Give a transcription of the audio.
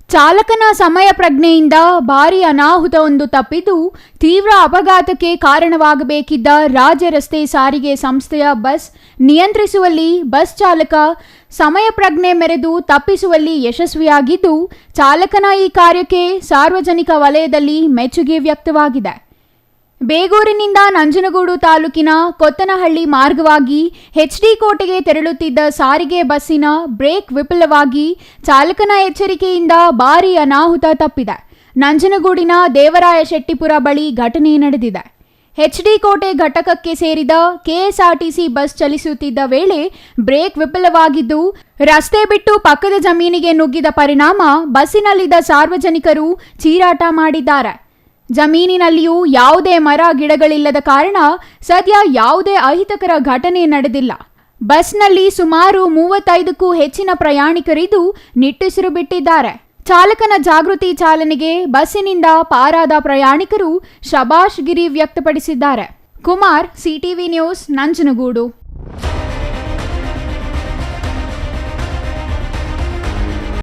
ಚಾಲಕನ ಸಮಯ ಪ್ರಜ್ಞೆಯಿಂದ ಭಾರೀ ಅನಾಹುತವೊಂದು ತಪ್ಪಿದ್ದು ತೀವ್ರ ಅಪಘಾತಕ್ಕೆ ಕಾರಣವಾಗಬೇಕಿದ್ದ ರಾಜ್ಯ ರಸ್ತೆ ಸಾರಿಗೆ ಸಂಸ್ಥೆಯ ಬಸ್ ನಿಯಂತ್ರಿಸುವಲ್ಲಿ ಬಸ್ ಚಾಲಕ ಸಮಯ ಪ್ರಜ್ಞೆ ಮೆರೆದು ತಪ್ಪಿಸುವಲ್ಲಿ ಯಶಸ್ವಿಯಾಗಿದ್ದು, ಚಾಲಕನ ಈ ಕಾರ್ಯಕ್ಕೆ ಸಾರ್ವಜನಿಕ ವಲಯದಲ್ಲಿ ಮೆಚ್ಚುಗೆ ವ್ಯಕ್ತವಾಗಿದೆ. ಬೇಗೂರಿನಿಂದ ನಂಜನಗೂಡು ತಾಲೂಕಿನ ಕೊತ್ತನಹಳ್ಳಿ ಮಾರ್ಗವಾಗಿ ಎಚ್ಡಿ ಕೋಟೆಗೆ ತೆರಳುತ್ತಿದ್ದ ಸಾರಿಗೆ ಬಸ್ಸಿನ ಬ್ರೇಕ್ ವಿಫಲವಾಗಿ ಚಾಲಕನ ಎಚ್ಚರಿಕೆಯಿಂದ ಭಾರೀ ಅನಾಹುತ ತಪ್ಪಿದೆ. ನಂಜನಗೂಡಿನ ದೇವರಾಯ ಶೆಟ್ಟಿಪುರ ಬಳಿ ಘಟನೆ ನಡೆದಿದೆ. ಎಚ್ಡಿ ಕೋಟೆ ಘಟಕಕ್ಕೆ ಸೇರಿದ ಕೆಎಸ್ಆರ್ಟಿಸಿ ಬಸ್ ಚಲಿಸುತ್ತಿದ್ದ ವೇಳೆ ಬ್ರೇಕ್ ವಿಫಲವಾಗಿದ್ದು, ರಸ್ತೆ ಬಿಟ್ಟು ಪಕ್ಕದ ಜಮೀನಿಗೆ ನುಗ್ಗಿದ ಪರಿಣಾಮ ಬಸ್ಸಿನಲ್ಲಿದ್ದ ಸಾರ್ವಜನಿಕರು ಚೀರಾಟ ಮಾಡಿದ್ದಾರೆ. ಜಮೀನಿನಲ್ಲಿಯೂ ಯಾವುದೇ ಮರ ಗಿಡಗಳಿಲ್ಲದ ಕಾರಣ ಸದ್ಯ ಯಾವುದೇ ಅಹಿತಕರ ಘಟನೆ ನಡೆದಿಲ್ಲ. ಬಸ್ನಲ್ಲಿ ಸುಮಾರು 35ಕ್ಕೂ ಹೆಚ್ಚಿನ ಪ್ರಯಾಣಿಕರಿದ್ದು ನಿಟ್ಟುಸಿರು ಬಿಟ್ಟಿದ್ದಾರೆ. ಚಾಲಕನ ಜಾಗೃತಿ ಚಾಲನೆಗೆ ಬಸ್ಸಿನಿಂದ ಪಾರಾದ ಪ್ರಯಾಣಿಕರು ಶಬಾಷ್ ಗಿರಿ ವ್ಯಕ್ತಪಡಿಸಿದ್ದಾರೆ. Kumar, CTV news, Nanjangud.